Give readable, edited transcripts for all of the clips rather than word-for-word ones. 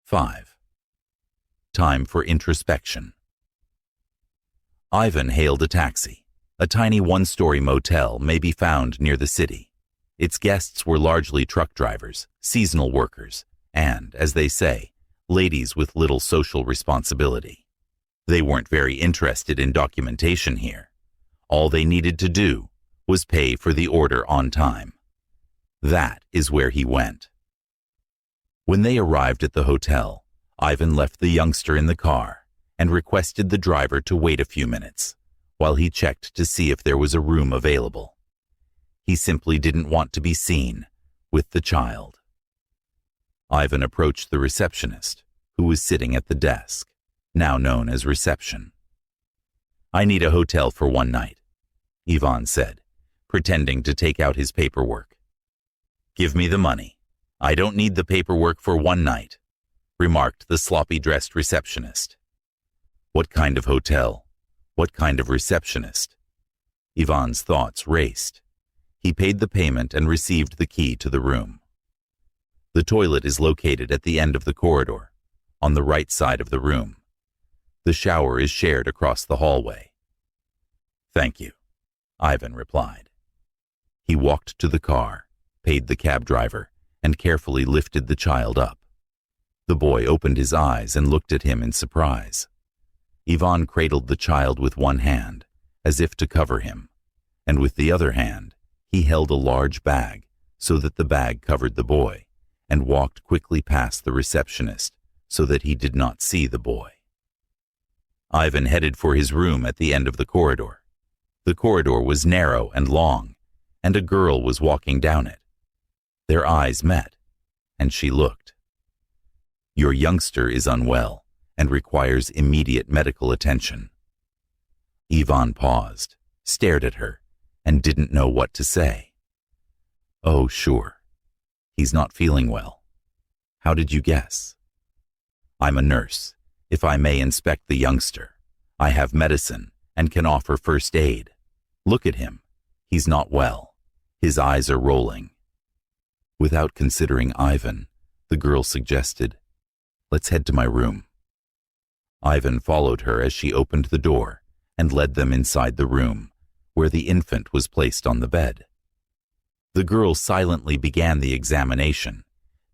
5. Time for introspection. Ivan hailed a taxi. A tiny one-story motel may be found near the city. Its guests were largely truck drivers, seasonal workers, and, as they say, ladies with little social responsibility. They weren't very interested in documentation here. All they needed to do was pay for the order on time. That is where he went. When they arrived at the hotel, Ivan left the youngster in the car and requested the driver to wait a few minutes while he checked to see if there was a room available. He simply didn't want to be seen with the child. Ivan approached the receptionist, who was sitting at the desk, now known as reception. "I need a hotel for one night," Ivan said, pretending to take out his paperwork. "Give me the money. I don't need the paperwork for one night," remarked the sloppy-dressed receptionist. What kind of hotel? What kind of receptionist? Ivan's thoughts raced. He paid the payment and received the key to the room. The toilet is located at the end of the corridor, on the right side of the room. The shower is shared across the hallway. "Thank you," Ivan replied. He walked to the car, paid the cab driver, and carefully lifted the child up. The boy opened his eyes and looked at him in surprise. Ivan cradled the child with one hand, as if to cover him, and with the other hand, he held a large bag so that the bag covered the boy, and walked quickly past the receptionist so that he did not see the boy. Ivan headed for his room at the end of the corridor. The corridor was narrow and long, and a girl was walking down it. Their eyes met, and she looked. "Your youngster is unwell and requires immediate medical attention." Ivan paused, stared at her, and didn't know what to say. "Oh, sure. He's not feeling well. How did you guess?" "I'm a nurse. If I may inspect the youngster, I have medicine and can offer first aid. Look at him. He's not well. His eyes are rolling." Without considering Ivan, the girl suggested, "Let's head to my room." Ivan followed her as she opened the door and led them inside the room, where the infant was placed on the bed. The girl silently began the examination,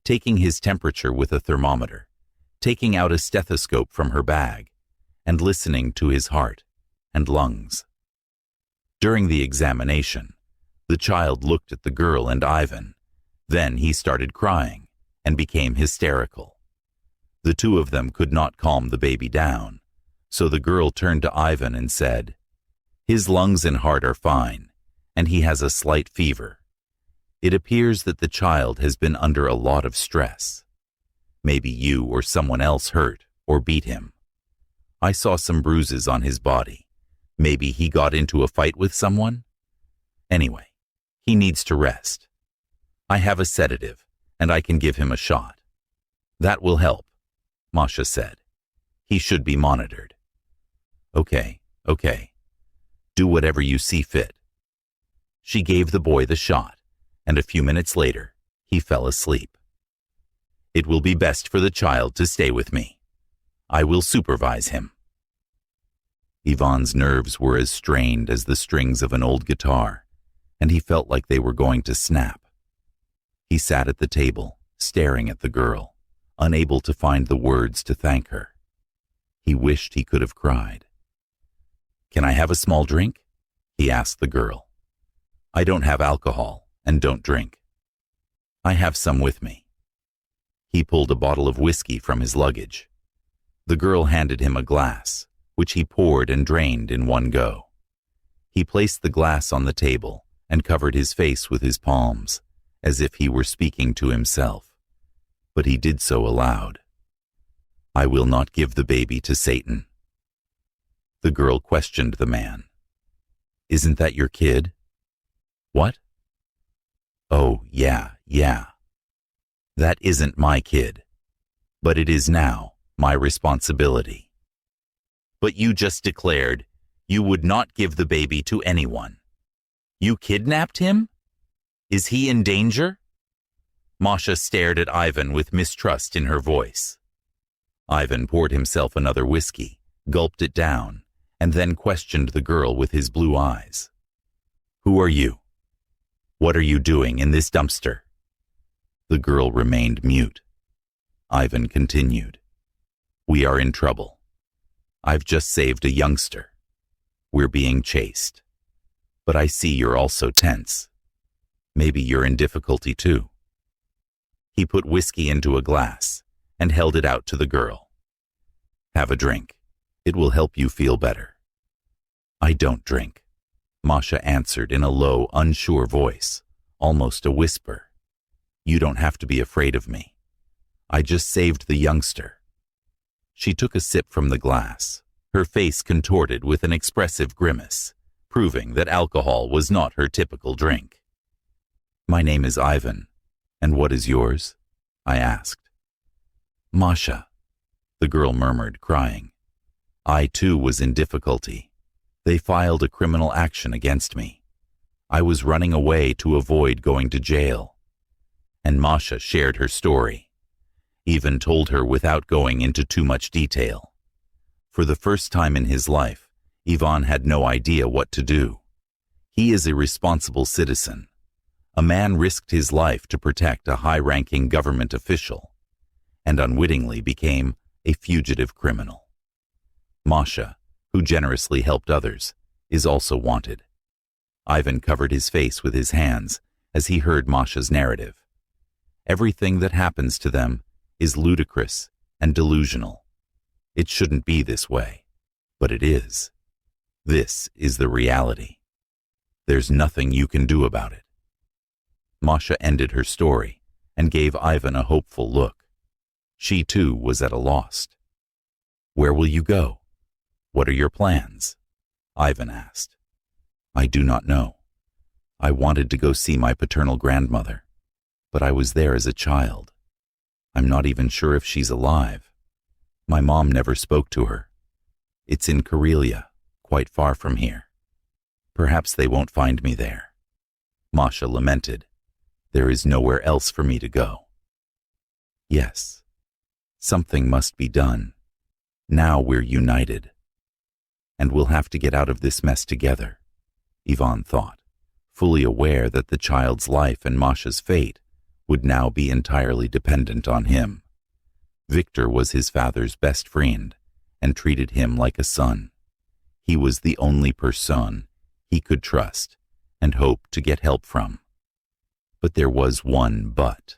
taking his temperature with a thermometer, taking out a stethoscope from her bag, and listening to his heart and lungs. During the examination, the child looked at the girl and Ivan. Then he started crying and became hysterical. The two of them could not calm the baby down, so the girl turned to Ivan and said, "His lungs and heart are fine, and he has a slight fever. It appears that the child has been under a lot of stress. Maybe you or someone else hurt or beat him. I saw some bruises on his body. Maybe he got into a fight with someone? Anyway, he needs to rest. I have a sedative, and I can give him a shot. That will help," Masha said. "He should be monitored." Okay. Do whatever you see fit." She gave the boy the shot, and a few minutes later, he fell asleep. "It will be best for the child to stay with me. I will supervise him." Ivan's nerves were as strained as the strings of an old guitar, and he felt like they were going to snap. He sat at the table, staring at the girl, unable to find the words to thank her. He wished he could have cried. "Can I have a small drink?" he asked the girl. "I don't have alcohol and don't drink." "I have some with me." He pulled a bottle of whiskey from his luggage. The girl handed him a glass, which he poured and drained in one go. He placed the glass on the table and covered his face with his palms, as if he were speaking to himself, but he did so aloud. "I will not give the baby to Satan." The girl questioned the man. "Isn't that your kid?" "What?" "Oh, yeah. That isn't my kid, but it is now my responsibility." "But you just declared you would not give the baby to anyone. You kidnapped him? Is he in danger?" Masha stared at Ivan with mistrust in her voice. Ivan poured himself another whiskey, gulped it down, and then questioned the girl with his blue eyes. "Who are you? What are you doing in this dumpster?" The girl remained mute. Ivan continued. "We are in trouble. I've just saved a youngster. We're being chased. But I see you're also tense. Maybe you're in difficulty too." He put whiskey into a glass and held it out to the girl. "Have a drink. It will help you feel better." "I don't drink," Masha answered in a low, unsure voice, almost a whisper. "You don't have to be afraid of me. I just saved the youngster." She took a sip from the glass, her face contorted with an expressive grimace, proving that alcohol was not her typical drink. "My name is Ivan, and what is yours?" I asked. "Masha," the girl murmured, crying. "I too was in difficulty. They filed a criminal action against me. I was running away to avoid going to jail." And Masha shared her story. Ivan told her without going into too much detail. For the first time in his life, Ivan had no idea what to do. He is a responsible citizen. A man risked his life to protect a high-ranking government official, and unwittingly became a fugitive criminal. Masha, who generously helped others, is also wanted. Ivan covered his face with his hands as he heard Masha's narrative. Everything that happens to them is ludicrous and delusional. It shouldn't be this way, but it is. This is the reality. There's nothing you can do about it. Masha ended her story and gave Ivan a hopeful look. She too was at a loss. "Where will you go? What are your plans?" Ivan asked. "I do not know. I wanted to go see my paternal grandmother, but I was there as a child. I'm not even sure if she's alive. My mom never spoke to her. It's in Karelia, quite far from here. Perhaps they won't find me there." Masha lamented. "There is nowhere else for me to go." Yes, something must be done. Now we're united. And we'll have to get out of this mess together, Ivan thought, fully aware that the child's life and Masha's fate would now be entirely dependent on him. Victor was his father's best friend and treated him like a son. He was the only person he could trust and hope to get help from. But there was one but.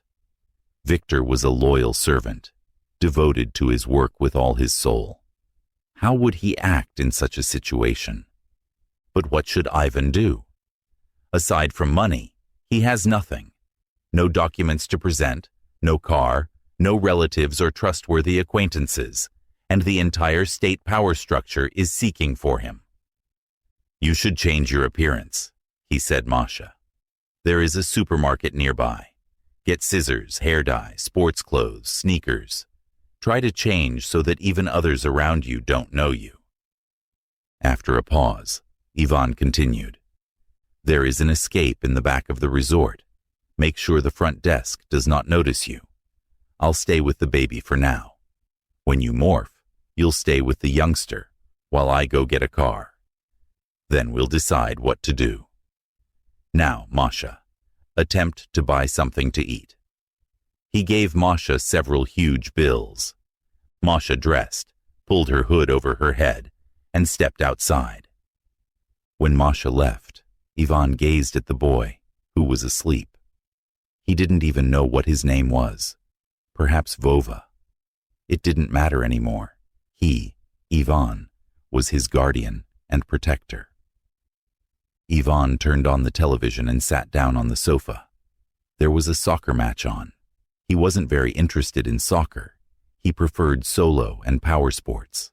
Victor was a loyal servant, devoted to his work with all his soul. How would he act in such a situation? But what should Ivan do? Aside from money, he has nothing. No documents to present, no car, no relatives or trustworthy acquaintances, and the entire state power structure is seeking for him. "You should change your appearance," he said Masha. "There is a supermarket nearby. Get scissors, hair dye, sports clothes, sneakers. Try to change so that even others around you don't know you." After a pause, Ivan continued. "There is an escape in the back of the resort. Make sure the front desk does not notice you. I'll stay with the baby for now. When you morph, you'll stay with the youngster while I go get a car. Then we'll decide what to do. Now, Masha, attempt to buy something to eat." He gave Masha several huge bills. Masha dressed, pulled her hood over her head, and stepped outside. When Masha left, Ivan gazed at the boy, who was asleep. He didn't even know what his name was. Perhaps Vova. It didn't matter anymore. He, Ivan, was his guardian and protector. Ivan turned on the television and sat down on the sofa. There was a soccer match on. He wasn't very interested in soccer. He preferred solo and power sports.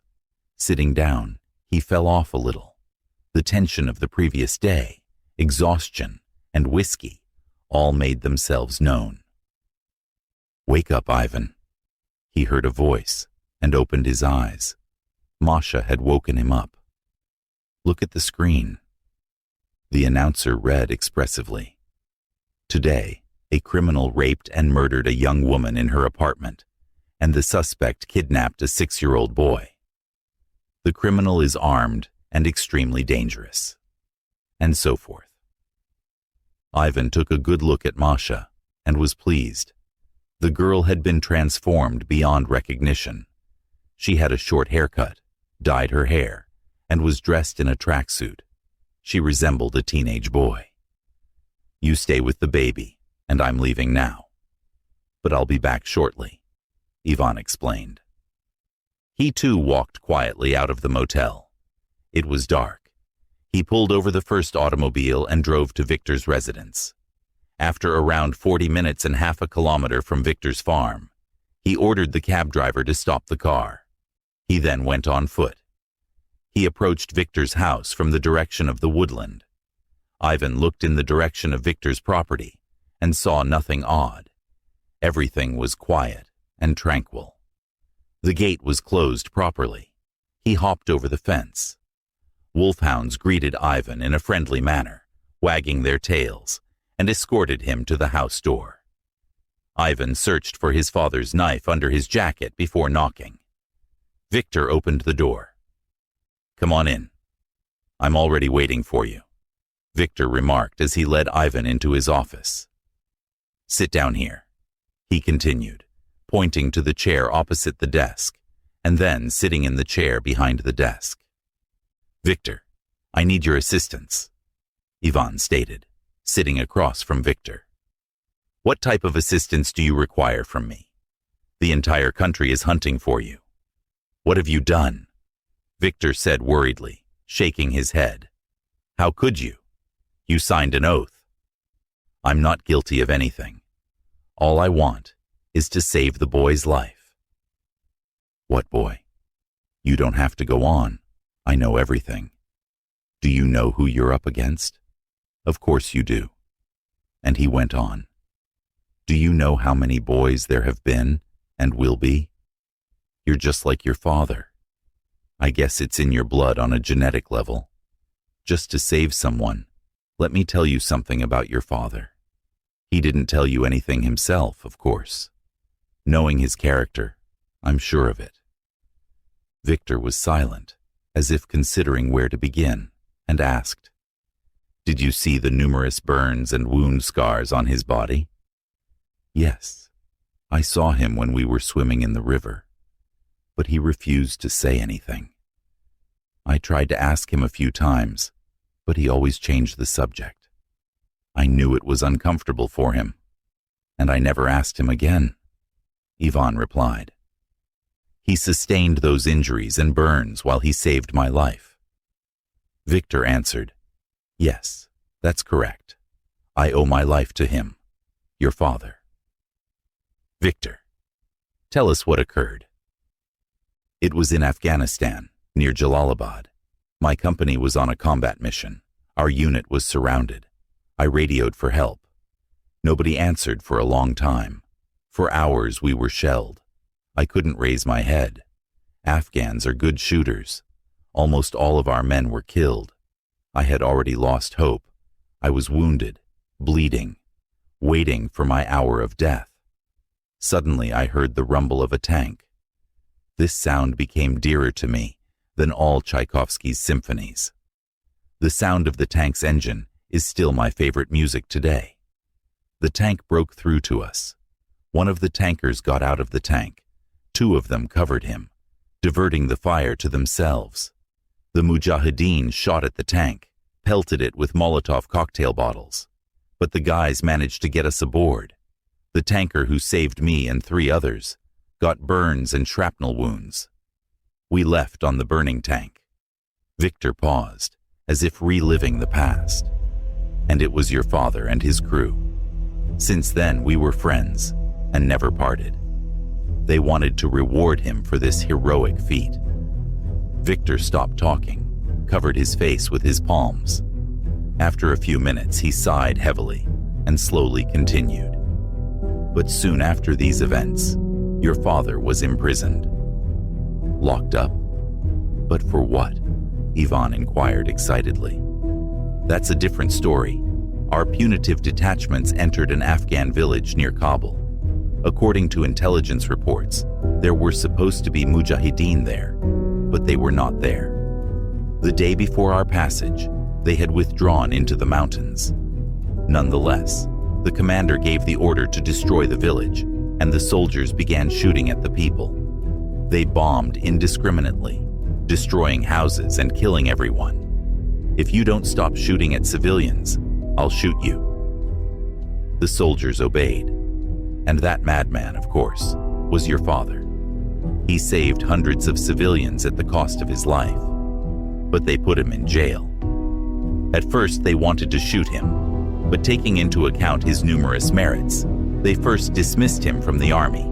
Sitting down, he fell off a little. The tension of the previous day, exhaustion, and whiskey all made themselves known. "Wake up, Ivan." He heard a voice and opened his eyes. Masha had woken him up. "Look at the screen." The announcer read expressively. "Today, a criminal raped and murdered a young woman in her apartment and the suspect kidnapped a 6-year-old boy. The criminal is armed and extremely dangerous. And so forth. Ivan took a good look at Masha and was pleased. The girl had been transformed beyond recognition. She had a short haircut, dyed her hair, and was dressed in a tracksuit. She resembled a teenage boy. "You stay with the baby, and I'm leaving now. But I'll be back shortly," Ivan explained. He too walked quietly out of the motel. It was dark. He pulled over the first automobile and drove to Victor's residence. After around 40 minutes and half a kilometer from Victor's farm, he ordered the cab driver to stop the car. He then went on foot. He approached Victor's house from the direction of the woodland. Ivan looked in the direction of Victor's property and saw nothing odd. Everything was quiet and tranquil. The gate was closed properly. He hopped over the fence. Wolfhounds greeted Ivan in a friendly manner, wagging their tails, and escorted him to the house door. Ivan searched for his father's knife under his jacket before knocking. Victor opened the door. "Come on in. I'm already waiting for you," Victor remarked as he led Ivan into his office. "Sit down here," he continued, pointing to the chair opposite the desk, and then sitting in the chair behind the desk. "Victor, I need your assistance," Ivan stated, sitting across from Victor. "What type of assistance do you require from me? The entire country is hunting for you." "What have you done?" Victor said worriedly, shaking his head. "How could you? You signed an oath." "I'm not guilty of anything. All I want is to save the boy's life." "What boy? You don't have to go on. I know everything. Do you know who you're up against?" "Of course you do." And he went on. "Do you know how many boys there have been and will be? You're just like your father. I guess it's in your blood on a genetic level. Just to save someone, let me tell you something about your father. He didn't tell you anything himself, of course. Knowing his character, I'm sure of it." Victor was silent, as if considering where to begin, and asked, "Did you see the numerous burns and wound scars on his body?" "Yes, I saw him when we were swimming in the river, but he refused to say anything. I tried to ask him a few times, but he always changed the subject. I knew it was uncomfortable for him, and I never asked him again," Ivan replied. "He sustained those injuries and burns while he saved my life." Victor answered, "Yes, that's correct. I owe my life to him, your father." "Victor, tell us what occurred." "It was in Afghanistan, near Jalalabad. My company was on a combat mission. Our unit was surrounded. I radioed for help. Nobody answered for a long time. For hours we were shelled. I couldn't raise my head. Afghans are good shooters. Almost all of our men were killed. I had already lost hope. I was wounded, bleeding, waiting for my hour of death. Suddenly I heard the rumble of a tank. This sound became dearer to me than all Tchaikovsky's symphonies. The sound of the tank's engine is still my favorite music today. The tank broke through to us. One of the tankers got out of the tank. 2 of them covered him, diverting the fire to themselves. The Mujahideen shot at the tank, pelted it with Molotov cocktail bottles. But the guys managed to get us aboard. The tanker who saved me and 3 others got burns and shrapnel wounds. We left on the burning tank." Victor paused, as if reliving the past. "And it was your father and his crew. Since then we were friends and never parted. They wanted to reward him for this heroic feat." Victor stopped talking, covered his face with his palms. After a few minutes he sighed heavily and slowly continued. "But soon after these events, your father was imprisoned." "Locked up? But for what?" Ivan inquired excitedly. "That's a different story. Our punitive detachments entered an Afghan village near Kabul. According to intelligence reports, there were supposed to be mujahideen there, but they were not there. The day before our passage, they had withdrawn into the mountains. Nonetheless, the commander gave the order to destroy the village, and the soldiers began shooting at the people. They bombed indiscriminately, destroying houses and killing everyone. If you don't stop shooting at civilians, I'll shoot you. The soldiers obeyed. And that madman, of course, was your father. He saved hundreds of civilians at the cost of his life, but they put him in jail. At first, they wanted to shoot him, but taking into account his numerous merits, they first dismissed him from the army,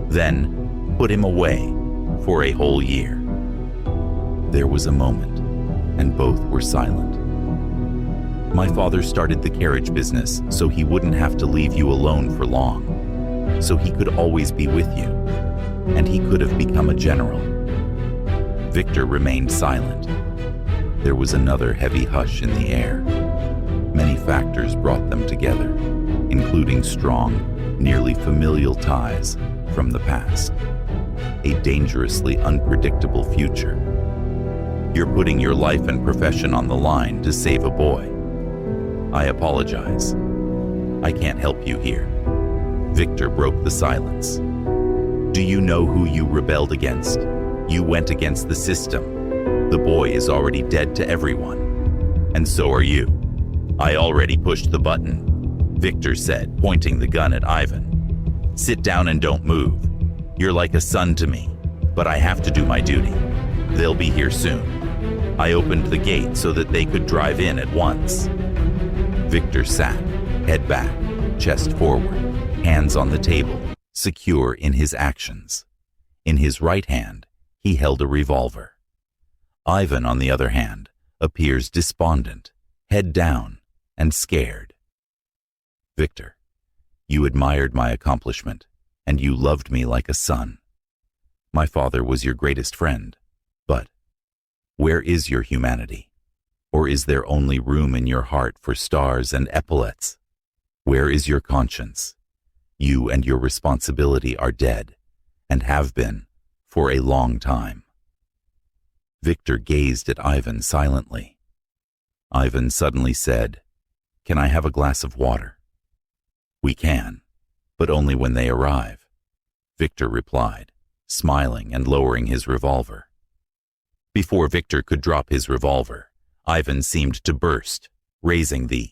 then put him away for a whole year. There was a moment, and both were silent. My father started the carriage business so he wouldn't have to leave you alone for long, so he could always be with you, and he could have become a general. Victor remained silent. There was another heavy hush in the air. Many factors brought them together, including strong, nearly familial ties from the past. A dangerously unpredictable future. You're putting your life and profession on the line to save a boy. I apologize. I can't help you here. Victor broke the silence. Do you know who you rebelled against? You went against the system. The boy is already dead to everyone. And so are you. I already pushed the button, Victor said, pointing the gun at Ivan. Sit down and don't move. You're like a son to me, but I have to do my duty. They'll be here soon. I opened the gate so that they could drive in at once. Victor sat, head back, chest forward, hands on the table, secure in his actions. In his right hand, he held a revolver. Ivan, on the other hand, appears despondent, head down, and scared. Victor, you admired my accomplishment, and you loved me like a son. My father was your greatest friend, but where is your humanity? Or is there only room in your heart for stars and epaulets? Where is your conscience? You and your responsibility are dead, and have been for a long time. Victor gazed at Ivan silently. Ivan suddenly said, "Can I have a glass of water?" "We can, but only when they arrive," Victor replied, smiling and lowering his revolver. Before Victor could drop his revolver, Ivan seemed to burst, raising the.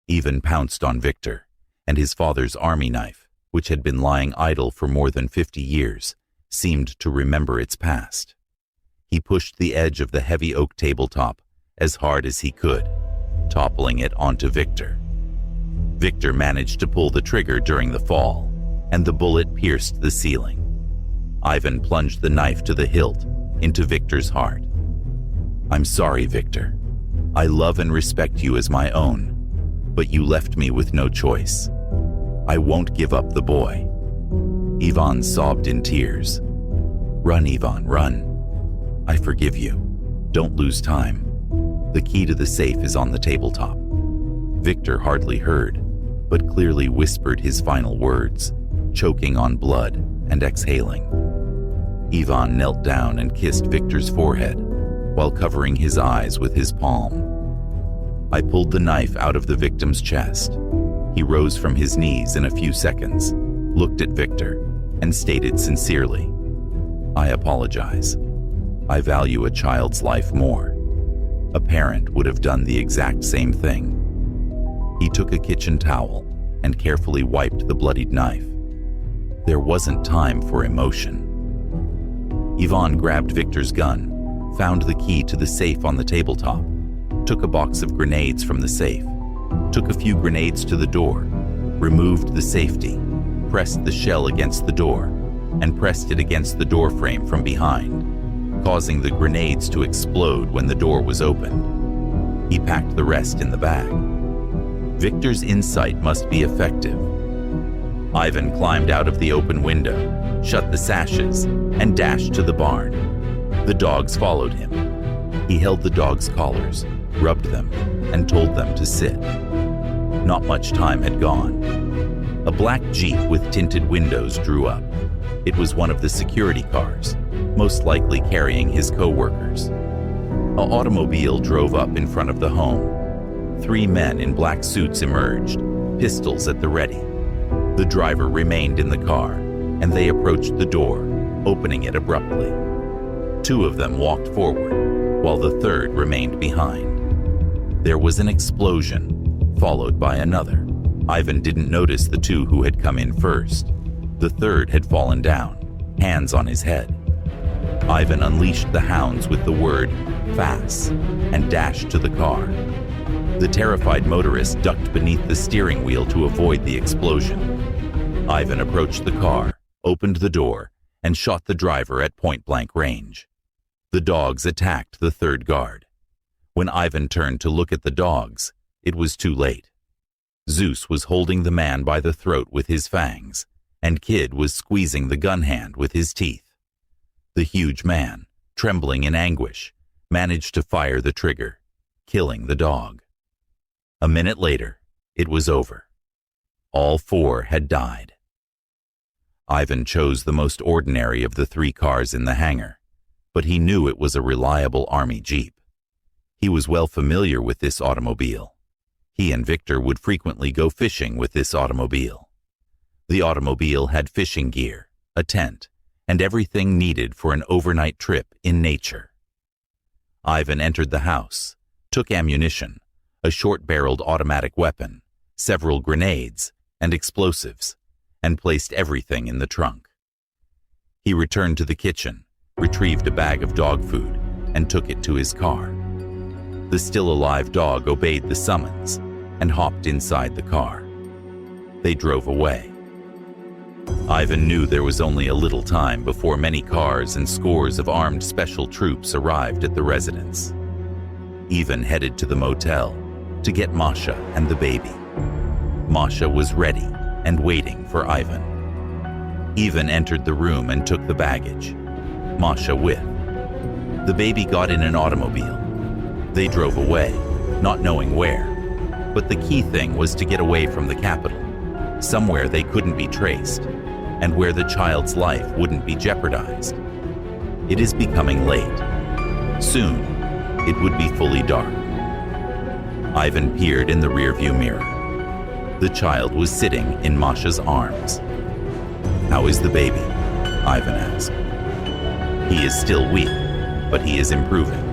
Ivan pounced on Victor, and his father's army knife, which had been lying idle for more than 50 years, seemed to remember its past. He pushed the edge of the heavy oak tabletop as hard as he could, toppling it onto Victor. Victor managed to pull the trigger during the fall, and the bullet pierced the ceiling. Ivan plunged the knife to the hilt into Victor's heart. "I'm sorry, Victor. I love and respect you as my own, but you left me with no choice. I won't give up the boy." Ivan sobbed in tears. "Run, Ivan, run. I forgive you. Don't lose time. The key to the safe is on the tabletop." Victor hardly heard, but clearly whispered his final words, choking on blood and exhaling. Ivan knelt down and kissed Victor's forehead, while covering his eyes with his palm. I pulled the knife out of the victim's chest. He rose from his knees in a few seconds, looked at Victor, and stated sincerely, "I apologize. I value a child's life more. A parent would have done the exact same thing." He took a kitchen towel and carefully wiped the bloodied knife. There wasn't time for emotion. Ivan grabbed Victor's gun, found the key to the safe on the tabletop, took a box of grenades from the safe, took a few grenades to the door, removed the safety, pressed the shell against the door, and pressed it against the door frame from behind, causing the grenades to explode when the door was opened. He packed the rest in the bag. Victor's insight must be effective. Ivan climbed out of the open window, shut the sashes, and dashed to the barn. The dogs followed him. He held the dogs' collars, rubbed them, and told them to sit. Not much time had gone. A black Jeep with tinted windows drew up. It was one of the security cars, most likely carrying his co-workers. An automobile drove up in front of the home. 3 men in black suits emerged, pistols at the ready. The driver remained in the car, and they approached the door, opening it abruptly. 2 of them walked forward, while the third remained behind. There was an explosion, followed by another. Ivan didn't notice the 2 who had come in first. The third had fallen down, hands on his head. Ivan unleashed the hounds with the word "Fast" and dashed to the car. The terrified motorist ducked beneath the steering wheel to avoid the explosion. Ivan approached the car, opened the door, and shot the driver at point-blank range. The dogs attacked the third guard. When Ivan turned to look at the dogs, it was too late. Zeus was holding the man by the throat with his fangs, and Kid was squeezing the gun hand with his teeth. The huge man, trembling in anguish, managed to fire the trigger, killing the dog. A minute later, it was over. All 4 had died. Ivan chose the most ordinary of the 3 cars in the hangar, but he knew it was a reliable army jeep. He was well familiar with this automobile. He and Victor would frequently go fishing with this automobile. The automobile had fishing gear, a tent, and everything needed for an overnight trip in nature. Ivan entered the house, took ammunition, a short-barreled automatic weapon, several grenades, and explosives, and placed everything in the trunk. He returned to the kitchen, retrieved a bag of dog food, and took it to his car. The still-alive dog obeyed the summons and hopped inside the car. They drove away. Ivan knew there was only a little time before many cars and scores of armed special troops arrived at the residence. Ivan headed to the motel to get Masha and the baby. Masha was ready and waiting for Ivan. Ivan entered the room and took the baggage, Masha with. The baby got in an automobile. They drove away, not knowing where, but the key thing was to get away from the capital, somewhere they couldn't be traced, and where the child's life wouldn't be jeopardized. It is becoming late. Soon, it would be fully dark. Ivan peered in the rearview mirror. The child was sitting in Masha's arms. "How is the baby?" Ivan asked. "He is still weak, but he is improving."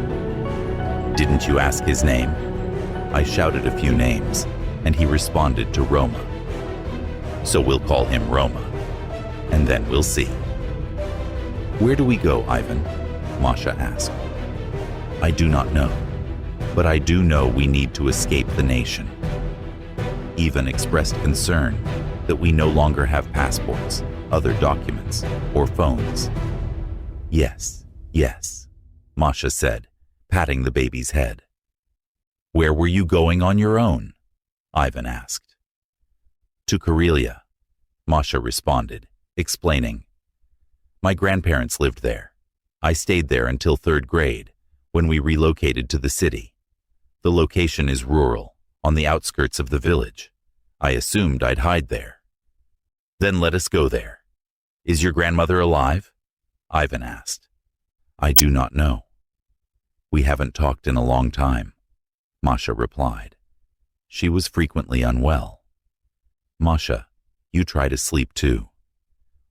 "Didn't you ask his name?" I shouted a few names, and he responded to Roma. "So we'll call him Roma, and then we'll see." "Where do we go, Ivan?" Masha asked. "I do not know, but I do know we need to escape the nation." Ivan expressed concern that we no longer have passports, other documents, or phones. Yes, Masha said, patting the baby's head. "Where were you going on your own?" Ivan asked. "To Karelia," Masha responded, explaining. "My grandparents lived there. I stayed there until 3rd grade, when we relocated to the city. The location is rural, on the outskirts of the village. I assumed I'd hide there." "Then let us go there. Is your grandmother alive?" Ivan asked. "I do not know. We haven't talked in a long time," Masha replied. "She was frequently unwell." "Masha, you try to sleep too.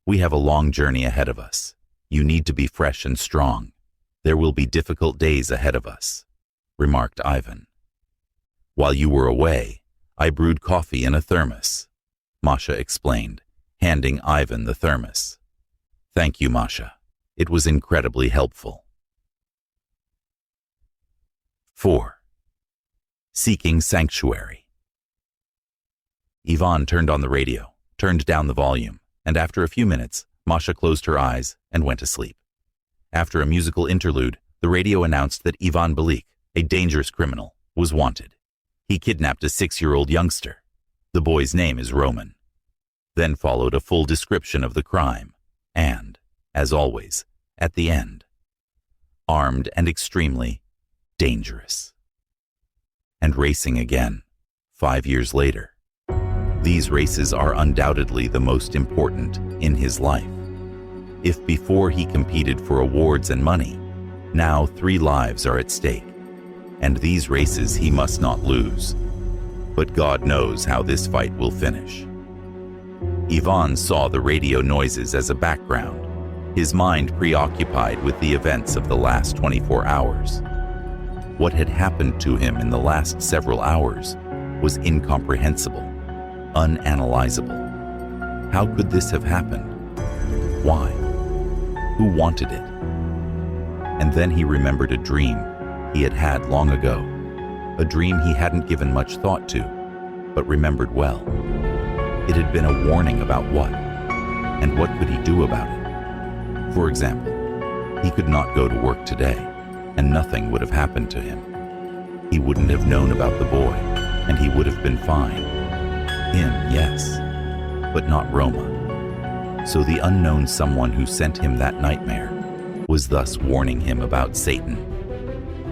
We have a long journey ahead of us. You need to be fresh and strong. There will be difficult days ahead of us," remarked Ivan. "While you were away, I brewed coffee in a thermos," Masha explained, handing Ivan the thermos. "Thank you, Masha. It was incredibly helpful." 4. Seeking Sanctuary. Ivan turned on the radio, turned down the volume, and after a few minutes, Masha closed her eyes and went to sleep. After a musical interlude, the radio announced that Ivan Belik, a dangerous criminal, was wanted. He kidnapped a 6-year-old youngster. The boy's name is Roman. Then followed a full description of the crime, and, as always, at the end, armed and extremely dangerous. And racing again, 5 years later. These races are undoubtedly the most important in his life. If before he competed for awards and money, now 3 lives are at stake, and these races he must not lose. But God knows how this fight will finish. Ivan saw the radio noises as a background, his mind preoccupied with the events of the last 24 hours. What had happened to him in the last several hours was incomprehensible, unanalyzable. How could this have happened? Why? Who wanted it? And then he remembered a dream he had had long ago, a dream he hadn't given much thought to, but remembered well. It had been a warning about what, and what could he do about it? For example, he could not go to work today, and nothing would have happened to him. He wouldn't have known about the boy, and he would have been fine. Him, yes, but not Roma. So the unknown someone who sent him that nightmare was thus warning him about Satan.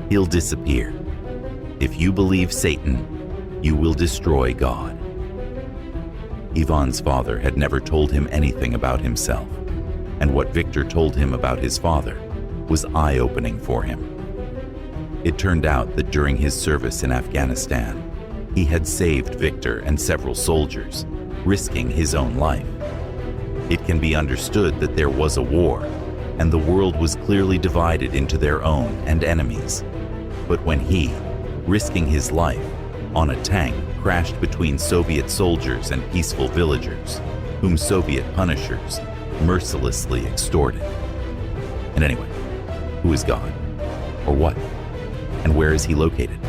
He'll disappear. If you believe Satan, you will destroy God. Ivan's father had never told him anything about himself, and what Victor told him about his father was eye-opening for him. It turned out that during his service in Afghanistan, he had saved Victor and several soldiers, risking his own life. It can be understood that there was a war, and the world was clearly divided into their own and enemies. But when he, risking his life, on a tank crashed between Soviet soldiers and peaceful villagers, whom Soviet punishers mercilessly extorted. And anyway, who is God? Or what? And where is he located?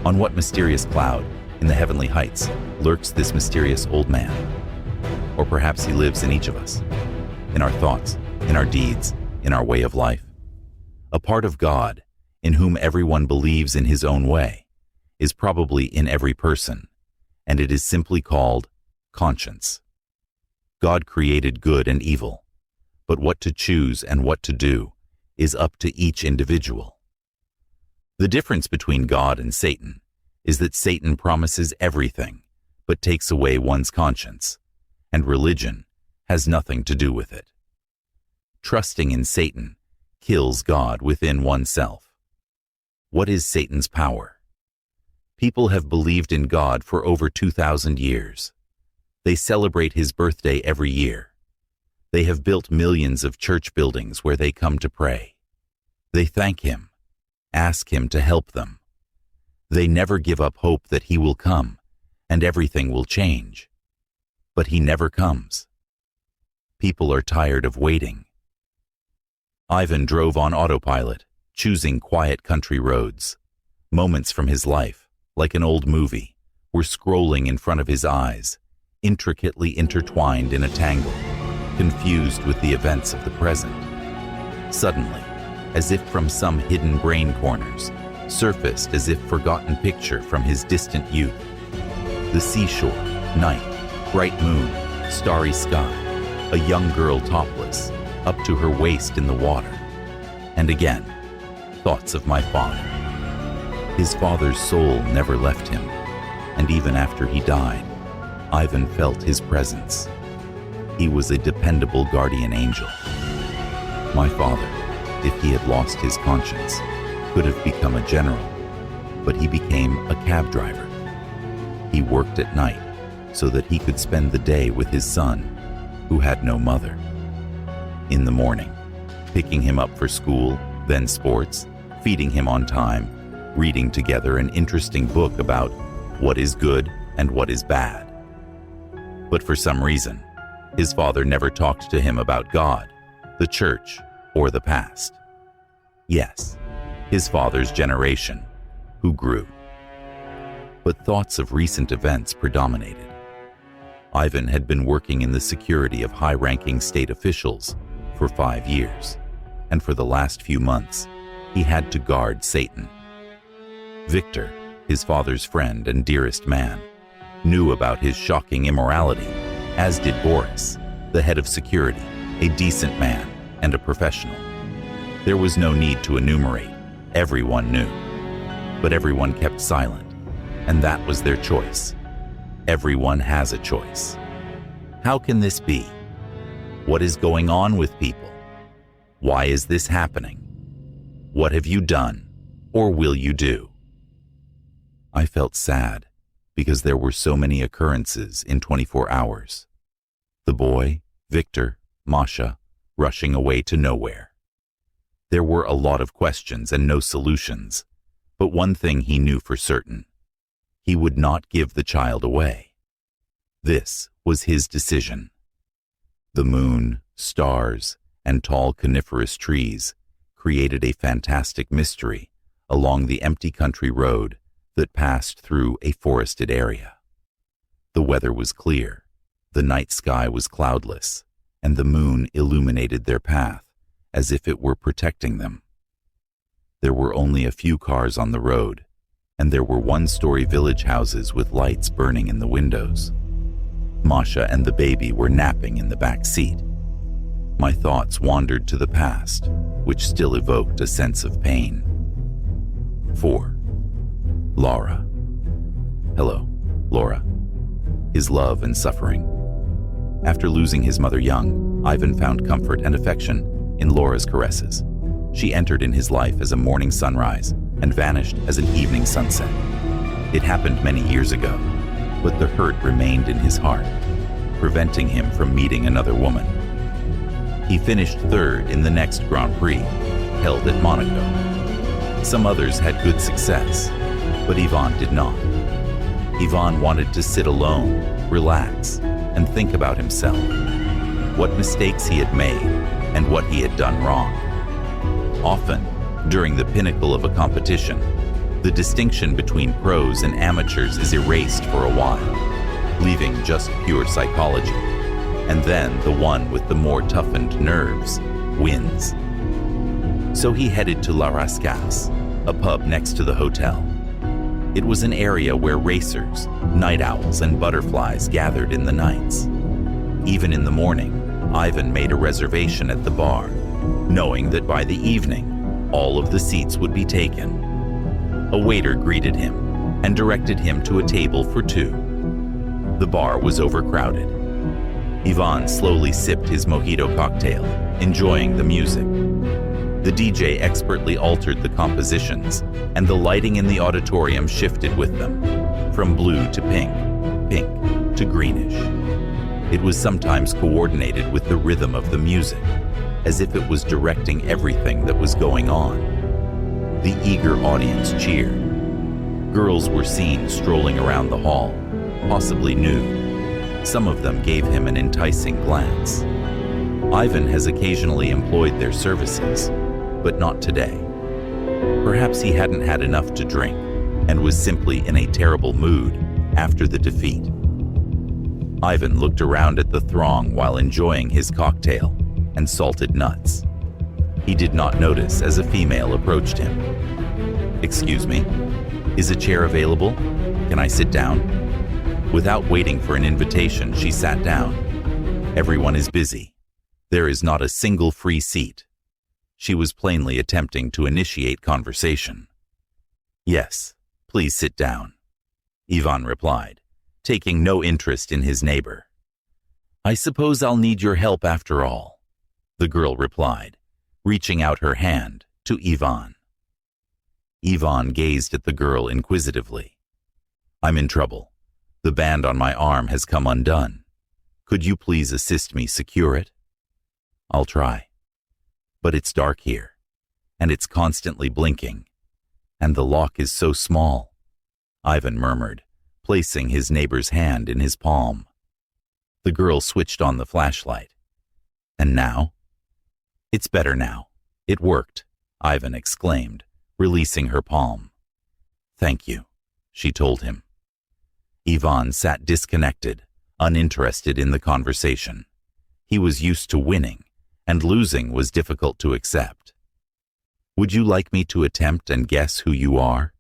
On what mysterious cloud in the heavenly heights lurks this mysterious old man? Or perhaps he lives in each of us, in our thoughts, in our deeds, in our way of life. A part of God, in whom everyone believes in his own way, is probably in every person, and it is simply called conscience. God created good and evil, but what to choose and what to do is up to each individual. The difference between God and Satan is that Satan promises everything, but takes away one's conscience, and religion has nothing to do with it. Trusting in Satan kills God within oneself. What is Satan's power? People have believed in God for over 2,000 years. They celebrate his birthday every year. They have built millions of church buildings where they come to pray. They thank him, ask him to help them. They never give up hope that he will come and everything will change. But he never comes. People are tired of waiting. Ivan drove on autopilot, choosing quiet country roads. Moments from his life, like an old movie, were scrolling in front of his eyes, intricately intertwined in a tangle, confused with the events of the present. Suddenly, as if from some hidden brain corners, surfaced as if forgotten picture from his distant youth. The seashore, night, bright moon, starry sky, a young girl topless, up to her waist in the water. And again, thoughts of my father. His father's soul never left him, and even after he died, Ivan felt his presence. He was a dependable guardian angel. My father, if he had lost his conscience, could have become a general, but he became a cab driver. He worked at night so that he could spend the day with his son, who had no mother. In the morning, picking him up for school, then sports, feeding him on time, reading together an interesting book about what is good and what is bad. But for some reason, his father never talked to him about God, the church, or the past. Yes, his father's generation, who grew. But thoughts of recent events predominated. Ivan had been working in the security of high-ranking state officials for 5 years, and for the last few months, he had to guard Satan. Victor, his father's friend and dearest man, knew about his shocking immorality, as did Boris, the head of security, a decent man and a professional. There was no need to enumerate. Everyone knew. But everyone kept silent, and that was their choice. Everyone has a choice. How can this be? What is going on with people? Why is this happening? What have you done, or will you do? I felt sad because there were so many occurrences in 24 hours. The boy, Victor, Masha, rushing away to nowhere. There were a lot of questions and no solutions, but one thing he knew for certain. He would not give the child away. This was his decision. The moon, stars, and tall coniferous trees created a fantastic mystery along the empty country road that passed through a forested area. The weather was clear, the night sky was cloudless, and the moon illuminated their path as if it were protecting them. There were only a few cars on the road, and there were one-story village houses with lights burning in the windows. Masha and the baby were napping in the back seat. My thoughts wandered to the past, which still evoked a sense of pain. 4. Laura. Hello, Laura. His love and suffering. After losing his mother young, Ivan found comfort and affection in Laura's caresses. She entered in his life as a morning sunrise and vanished as an evening sunset. It happened many years ago, but the hurt remained in his heart, preventing him from meeting another woman. He finished third in the next Grand Prix, held at Monaco. Some others had good success, but Ivan did not. Ivan wanted to sit alone, relax, and think about himself, what mistakes he had made, and what he had done wrong. Often, during the pinnacle of a competition, the distinction between pros and amateurs is erased for a while, leaving just pure psychology, and then the one with the more toughened nerves wins. So he headed to La Rascasse, a pub next to the hotel. It was an area where racers, night owls, and butterflies gathered in the nights. Even in the morning, Ivan made a reservation at the bar, knowing that by the evening, all of the seats would be taken. A waiter greeted him and directed him to a table for two. The bar was overcrowded. Ivan slowly sipped his mojito cocktail, enjoying the music. The DJ expertly altered the compositions, and the lighting in the auditorium shifted with them, from blue to pink, pink to greenish. It was sometimes coordinated with the rhythm of the music, as if it was directing everything that was going on. The eager audience cheered. Girls were seen strolling around the hall, possibly nude. Some of them gave him an enticing glance. Ivan has occasionally employed their services, but not today. Perhaps he hadn't had enough to drink and was simply in a terrible mood after the defeat. Ivan looked around at the throng while enjoying his cocktail and salted nuts. He did not notice as a female approached him. "Excuse me, is a chair available? Can I sit down?" Without waiting for an invitation, she sat down. Everyone is busy. There is not a single free seat. She was plainly attempting to initiate conversation. "Yes, please sit down," Ivan replied, taking no interest in his neighbor. "I suppose I'll need your help after all," the girl replied, reaching out her hand to Ivan. Ivan gazed at the girl inquisitively. "I'm in trouble. The band on my arm has come undone. Could you please assist me secure it?" "I'll try. But it's dark here, and it's constantly blinking, and the lock is so small," Ivan murmured, placing his neighbor's hand in his palm. The girl switched on the flashlight. "And now?" "It's better now. It worked," Ivan exclaimed, releasing her palm. "Thank you," she told him. Ivan sat disconnected, uninterested in the conversation. He was used to winning, and losing was difficult to accept. "Would you like me to attempt and guess who you are?"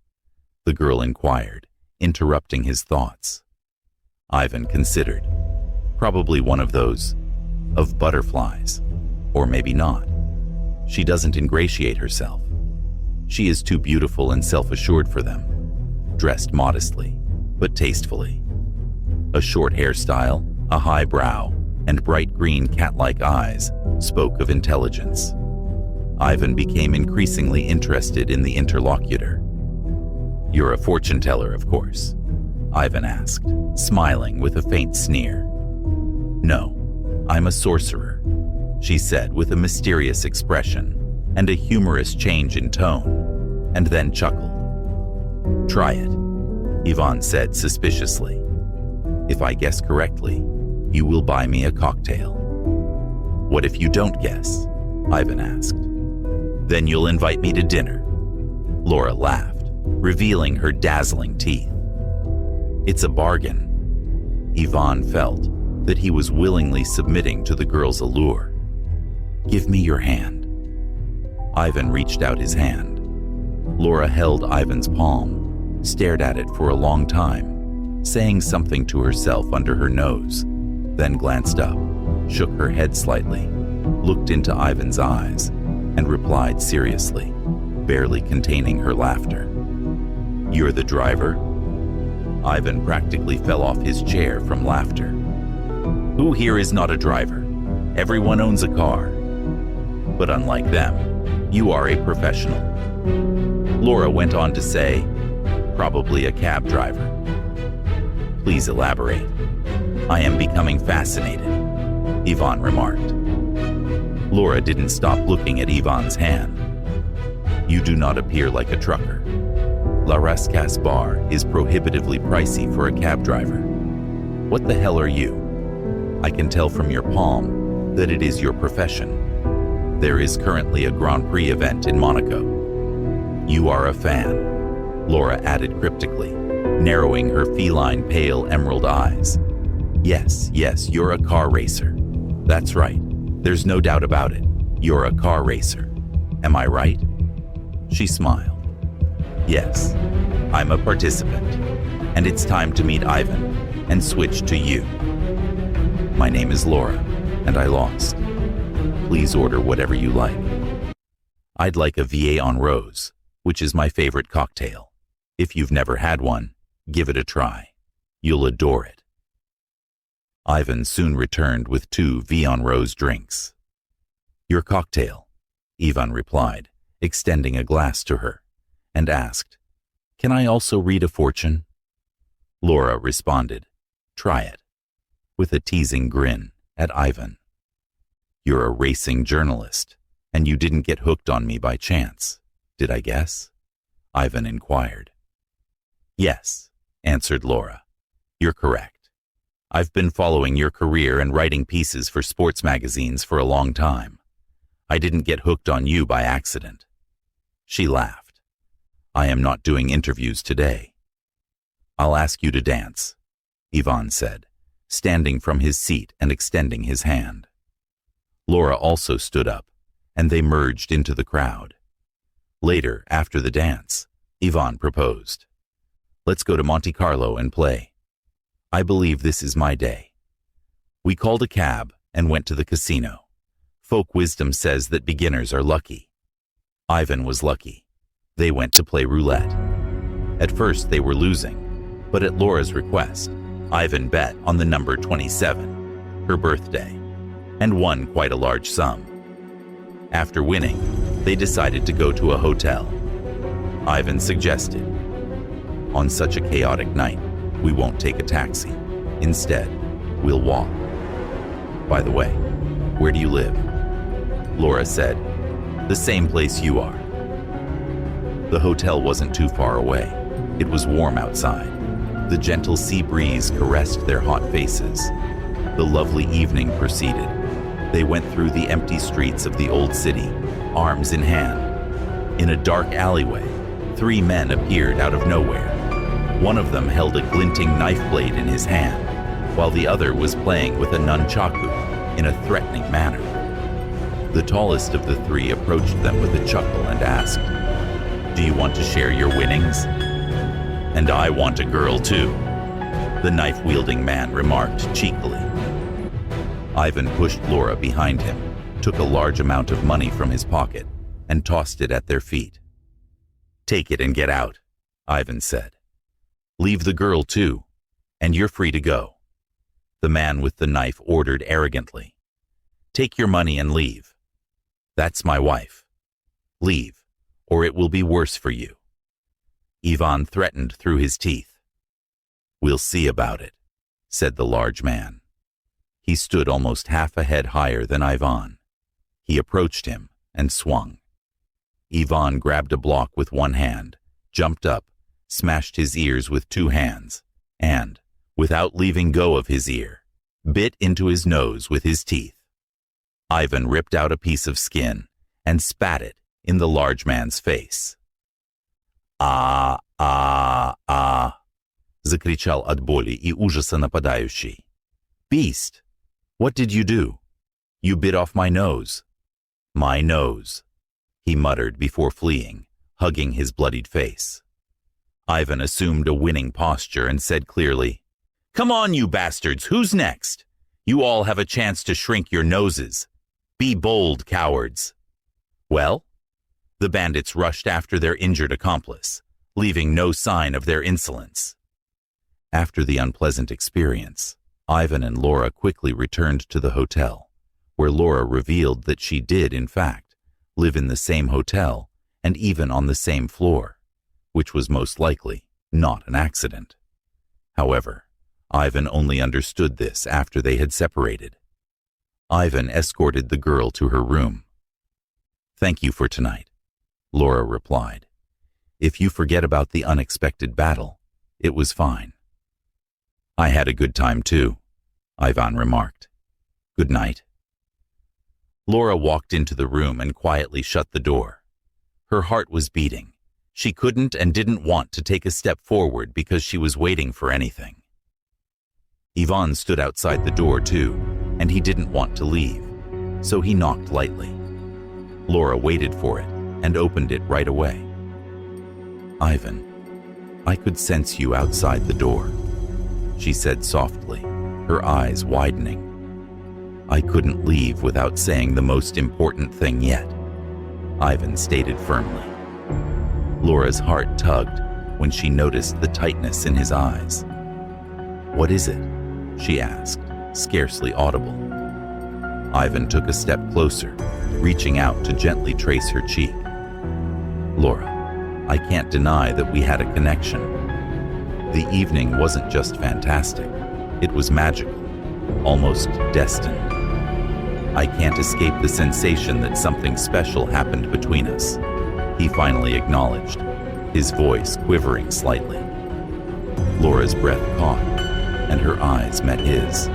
the girl inquired, interrupting his thoughts. Ivan considered. Probably one of those, of butterflies, or maybe not. She doesn't ingratiate herself. She is too beautiful and self-assured for them, dressed modestly, but tastefully. A short hairstyle, a high brow, and bright green cat-like eyes spoke of intelligence. Ivan became increasingly interested in the interlocutor. "You're a fortune teller, of course?" Ivan asked, smiling with a faint sneer. "No, I'm a sorcerer," she said with a mysterious expression and a humorous change in tone, and then chuckled. "Try it," Ivan said suspiciously. "If I guess correctly, you will buy me a cocktail." "What if you don't guess?" Ivan asked. "Then you'll invite me to dinner." Laura laughed, revealing her dazzling teeth. "It's a bargain." Ivan felt that he was willingly submitting to the girl's allure. "Give me your hand." Ivan reached out his hand. Laura held Ivan's palm, stared at it for a long time, saying something to herself under her nose, then glanced up, shook her head slightly, looked into Ivan's eyes, and replied seriously, barely containing her laughter. "You're the driver?" Ivan practically fell off his chair from laughter. "Who here is not a driver? Everyone owns a car. But unlike them, you are a professional." Laura went on to say, "Probably a cab driver." "Please elaborate." "I am becoming fascinated," Ivan remarked. Laura didn't stop looking at Ivan's hand. "You do not appear like a trucker. La Rascasse Bar is prohibitively pricey for a cab driver. What the hell are you? I can tell from your palm that it is your profession. There is currently a Grand Prix event in Monaco. You are a fan," Laura added cryptically, narrowing her feline pale emerald eyes. Yes, you're a car racer. That's right. There's no doubt about it. You're a car racer. Am I right?" She smiled. "Yes, I'm a participant, and it's time to meet Ivan and switch to you. My name is Laura, and I lost. Please order whatever you like. I'd like a VA en rose, which is my favorite cocktail. If you've never had one, give it a try. You'll adore it." Ivan soon returned with 2 V en rose drinks. "Your cocktail," Ivan replied, extending a glass to her, and asked, "Can I also read a fortune?" Laura responded, "Try it," with a teasing grin at Ivan. "You're a racing journalist, and you didn't get hooked on me by chance, did I guess?" Ivan inquired. "Yes," answered Laura. "You're correct. I've been following your career and writing pieces for sports magazines for a long time. I didn't get hooked on you by accident." She laughed. "I am not doing interviews today." "I'll ask you to dance," Ivan said, standing from his seat and extending his hand. Laura also stood up, and they merged into the crowd. Later, after the dance, Ivan proposed, "Let's go to Monte Carlo and play. I believe this is my day." We called a cab and went to the casino. Folk wisdom says that beginners are lucky. Ivan was lucky. They went to play roulette. At first they were losing, but at Laura's request, Ivan bet on the number 27, her birthday, and won quite a large sum. After winning, they decided to go to a hotel. Ivan suggested, "On such a chaotic night, we won't take a taxi. Instead, we'll walk. By the way, where do you live?" Laura said, "The same place you are." The hotel wasn't too far away. It was warm outside. The gentle sea breeze caressed their hot faces. The lovely evening proceeded. They went through the empty streets of the old city, arms in hand. In a dark alleyway, 3 men appeared out of nowhere. One of them held a glinting knife blade in his hand, while the other was playing with a nunchaku in a threatening manner. The tallest of the 3 approached them with a chuckle and asked, "Do you want to share your winnings?" "And I want a girl too," the knife-wielding man remarked cheekily. Ivan pushed Laura behind him, took a large amount of money from his pocket, and tossed it at their feet. "Take it and get out," Ivan said. "Leave the girl too, and you're free to go." The man with the knife ordered arrogantly. "Take your money and leave. That's my wife. Leave, or it will be worse for you." Ivan threatened through his teeth. "We'll see about it," said the large man. He stood almost half a head higher than Ivan. He approached him and swung. Ivan grabbed a block with one hand, jumped up, smashed his ears with two hands, and, without leaving go of his ear, bit into his nose with his teeth. Ivan ripped out a piece of skin and spat it in the large man's face. «А, а, а!» — закричал от боли и ужаса нападающий. «Beast! What did you do? You bit off my nose." "My nose," he muttered before fleeing, hugging his bloodied face. Ivan assumed a winning posture and said clearly, "Come on, you bastards, who's next? You all have a chance to shrink your noses. Be bold, cowards." Well, the bandits rushed after their injured accomplice, leaving no sign of their insolence. After the unpleasant experience, Ivan and Laura quickly returned to the hotel, where Laura revealed that she did, in fact, live in the same hotel and even on the same floor, which was most likely not an accident. However, Ivan only understood this after they had separated. Ivan escorted the girl to her room. "Thank you for tonight," Laura replied. "If you forget about the unexpected battle, it was fine." "I had a good time too," Ivan remarked. "Good night." Laura walked into the room and quietly shut the door. Her heart was beating. She couldn't and didn't want to take a step forward because she was waiting for anything. Ivan stood outside the door too, and he didn't want to leave, so he knocked lightly. Laura waited for it and opened it right away. "Ivan, I could sense you outside the door," she said softly, her eyes widening. "I couldn't leave without saying the most important thing yet," Ivan stated firmly. Laura's heart tugged when she noticed the tightness in his eyes. "What is it?" she asked, scarcely audible. Ivan took a step closer, reaching out to gently trace her cheek. "Laura, I can't deny that we had a connection. The evening wasn't just fantastic, it was magical, almost destined. I can't escape the sensation that something special happened between us," he finally acknowledged, his voice quivering slightly. Laura's breath caught, and her eyes met his.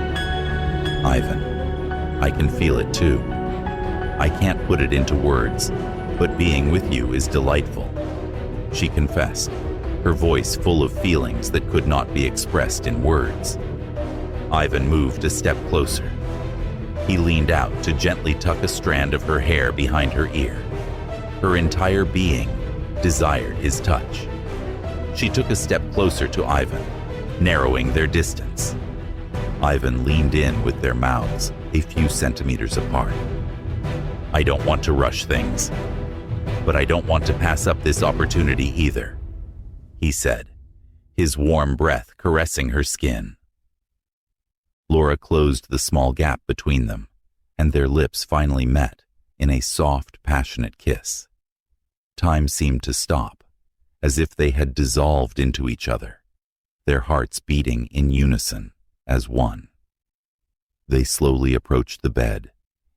"Ivan, I can feel it too. I can't put it into words, but being with you is delightful," she confessed, her voice full of feelings that could not be expressed in words. Ivan moved a step closer. He leaned out to gently tuck a strand of her hair behind her ear. Her entire being desired his touch. She took a step closer to Ivan, narrowing their distance. Ivan leaned in with their mouths a few centimeters apart. "I don't want to rush things, but I don't want to pass up this opportunity either," he said, his warm breath caressing her skin. Laura closed the small gap between them, and their lips finally met in a soft, passionate kiss. Time seemed to stop, as if they had dissolved into each other, their hearts beating in unison as one. They slowly approached the bed,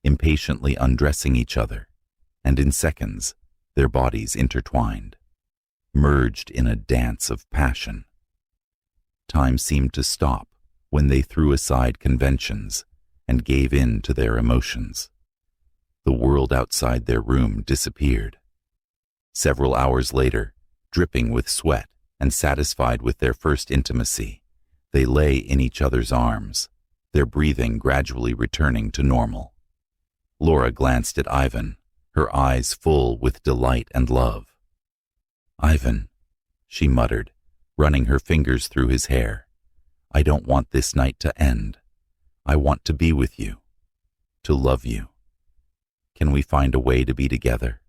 impatiently undressing each other, and in seconds, their bodies intertwined, merged in a dance of passion. Time seemed to stop when they threw aside conventions and gave in to their emotions. The world outside their room disappeared. Several hours later, dripping with sweat and satisfied with their first intimacy, they lay in each other's arms, their breathing gradually returning to normal. Laura glanced at Ivan, her eyes full with delight and love. "Ivan," she muttered, running her fingers through his hair, "I don't want this night to end. I want to be with you, to love you. Can we find a way to be together?"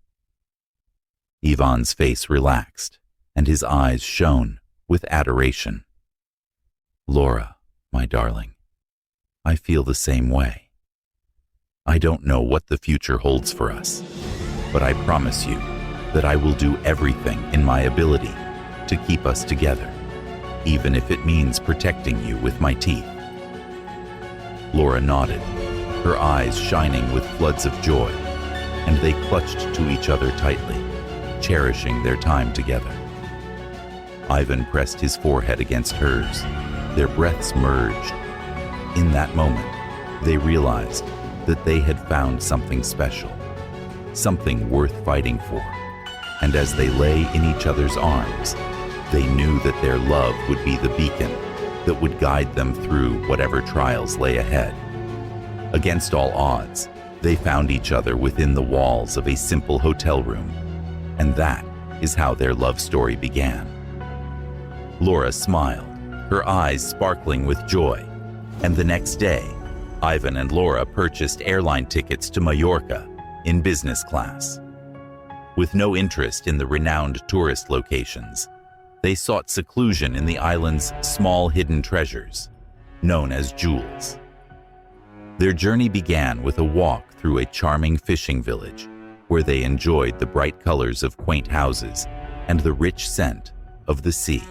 Ivan's face relaxed, and his eyes shone with adoration. "Laura, my darling, I feel the same way. I don't know what the future holds for us, but I promise you that I will do everything in my ability to keep us together, even if it means protecting you with my teeth." Laura nodded, her eyes shining with floods of joy, and they clutched to each other tightly, cherishing their time together. Ivan pressed his forehead against hers. Their breaths merged. In that moment, they realized that they had found something special, something worth fighting for. And as they lay in each other's arms, they knew that their love would be the beacon that would guide them through whatever trials lay ahead. Against all odds, they found each other within the walls of a simple hotel room, and that is how their love story began. Laura smiled, her eyes sparkling with joy, and the next day, Ivan and Laura purchased airline tickets to Mallorca in business class. With no interest in the renowned tourist locations, they sought seclusion in the island's small hidden treasures, known as jewels. Their journey began with a walk through a charming fishing village, where they enjoyed the bright colors of quaint houses and the rich scent of the sea.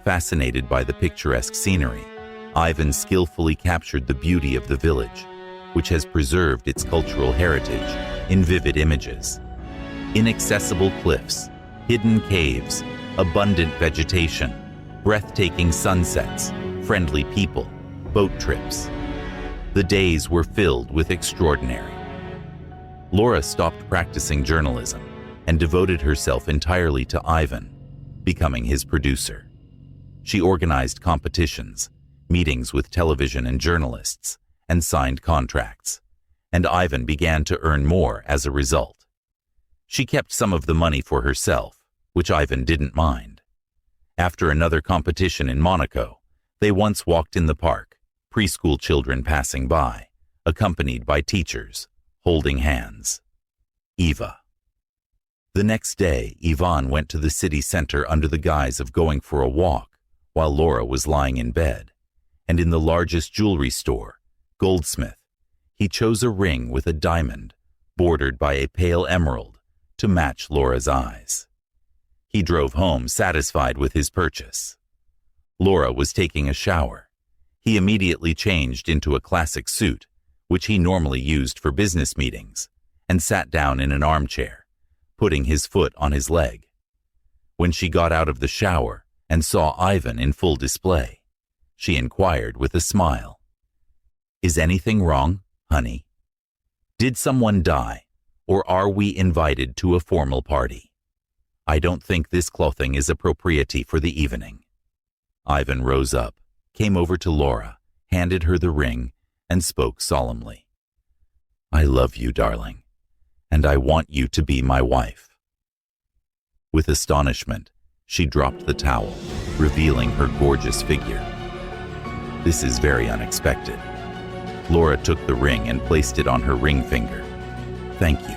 Fascinated by the picturesque scenery, Ivan skillfully captured the beauty of the village, which has preserved its cultural heritage in vivid images. Inaccessible cliffs, hidden caves, abundant vegetation, breathtaking sunsets, friendly people, boat trips. The days were filled with extraordinary. Laura stopped practicing journalism and devoted herself entirely to Ivan, becoming his producer. She organized competitions, meetings with television and journalists, and signed contracts, and Ivan began to earn more as a result. She kept some of the money for herself, which Ivan didn't mind. After another competition in Monaco, they once walked in the park, preschool children passing by, accompanied by teachers, holding hands. Eva. The next day, Ivan went to the city center under the guise of going for a walk, while Laura was lying in bed, and in the largest jewelry store, Goldsmith, he chose a ring with a diamond bordered by a pale emerald to match Laura's eyes. He drove home satisfied with his purchase. Laura was taking a shower. He immediately changed into a classic suit, which he normally used for business meetings, and sat down in an armchair, putting his foot on his leg. When she got out of the shower and saw Ivan in full display, she inquired with a smile, "Is anything wrong, honey? Did someone die, or are we invited to a formal party? I don't think this clothing is appropriate for the evening." Ivan rose up, came over to Laura, handed her the ring, and spoke solemnly. "I love you, darling, and I want you to be my wife." With astonishment, she dropped the towel, revealing her gorgeous figure. "This is very unexpected." Laura took the ring and placed it on her ring finger. "Thank you.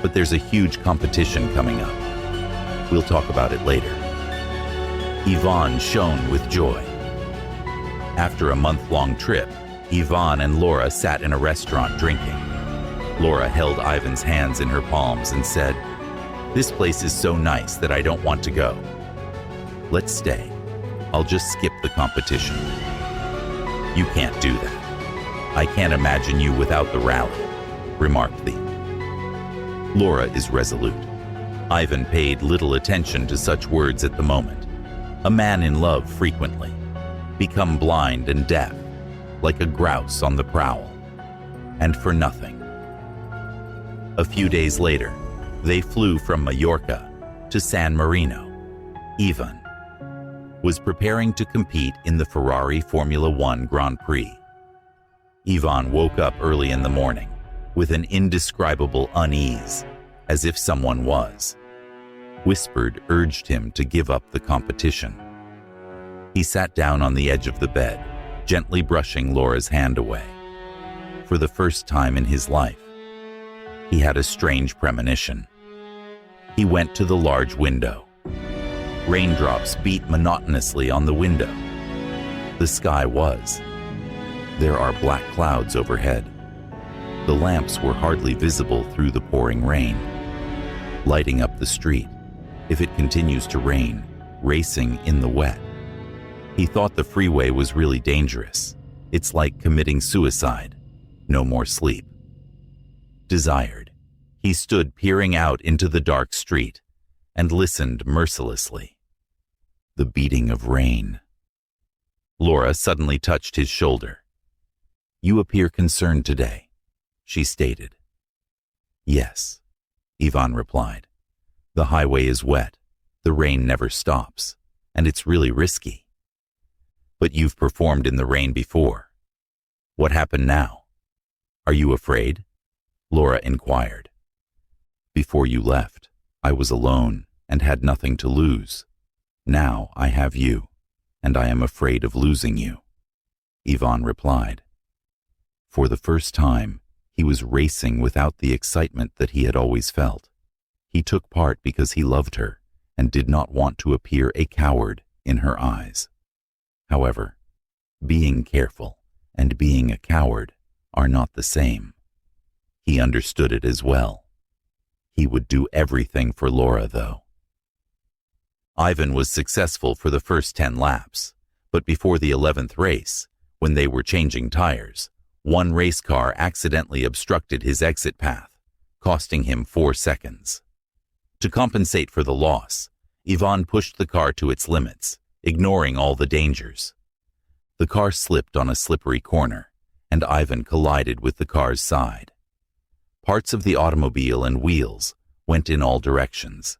But there's a huge competition coming up. We'll talk about it later." Ivan shone with joy. After a month-long trip, Ivan and Laura sat in a restaurant drinking. Laura held Ivan's hands in her palms and said, "This place is so nice that I don't want to go. Let's stay. I'll just skip the competition." "You can't do that. I can't imagine you without the rally," remarked the. Laura is resolute. Ivan paid little attention to such words at the moment. A man in love frequently become blind and deaf, like a grouse on the prowl, and for nothing. A few days later, they flew from Mallorca to San Marino. Ivan was preparing to compete in the Ferrari Formula One Grand Prix. Ivan woke up early in the morning with an indescribable unease, as if someone whispered urged him to give up the competition. He sat down on the edge of the bed, gently brushing Laura's hand away. For the first time in his life, he had a strange premonition. He went to the large window. Raindrops beat monotonously on the window. The sky was There are black clouds overhead. The lamps were hardly visible through the pouring rain, lighting up the street. If it continues to rain, racing in the wet. He thought the freeway was really dangerous. It's like committing suicide. No more sleep. Desired. He stood peering out into the dark street and listened mercilessly. The beating of rain. Laura suddenly touched his shoulder. "You appear concerned today," she stated. "Yes," Ivan replied. "The highway is wet, the rain never stops, and it's really risky." "But you've performed in the rain before. What happened now? Are you afraid?" Laura inquired. "Before you left, I was alone and had nothing to lose. Now I have you, and I am afraid of losing you," Ivan replied. For the first time, he was racing without the excitement that he had always felt. He took part because he loved her and did not want to appear a coward in her eyes. However, being careful and being a coward are not the same. He understood it as well. He would do everything for Laura, though. Ivan was successful for the first 10 laps, but before the 11th race, when they were changing tires, one race car accidentally obstructed his exit path, costing him 4 seconds. To compensate for the loss, Ivan pushed the car to its limits, ignoring all the dangers. The car slipped on a slippery corner, and Ivan collided with the car's side. Parts of the automobile and wheels went in all directions.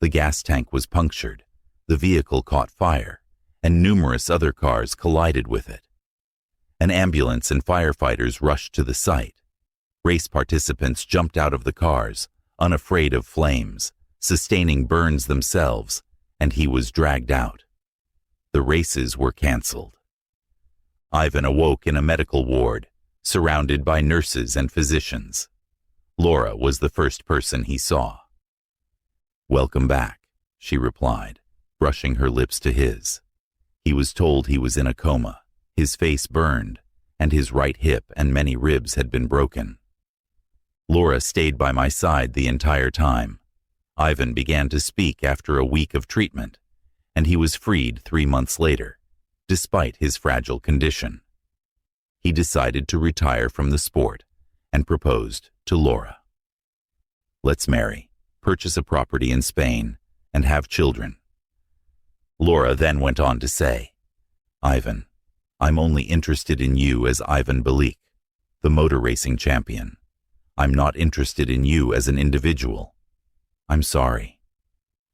The gas tank was punctured, the vehicle caught fire, and numerous other cars collided with it. An ambulance and firefighters rushed to the site. Race participants jumped out of the cars, unafraid of flames, sustaining burns themselves, and he was dragged out. The races were canceled. Ivan awoke in a medical ward, surrounded by nurses and physicians. Laura was the first person he saw. "Welcome back," she replied, brushing her lips to his. He was told he was in a coma, his face burned, and his right hip and many ribs had been broken. Laura stayed by my side the entire time. Ivan began to speak after a week of treatment, and he was freed 3 months later, despite his fragile condition. He decided to retire from the sport and proposed to Laura. "Let's marry, purchase a property in Spain, and have children." Laura then went on to say, "Ivan, I'm only interested in you as Ivan Belik, the motor racing champion. I'm not interested in you as an individual. I'm sorry."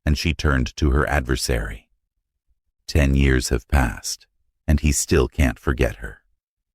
And she turned to her adversary. 10 years have passed, and he still can't forget her.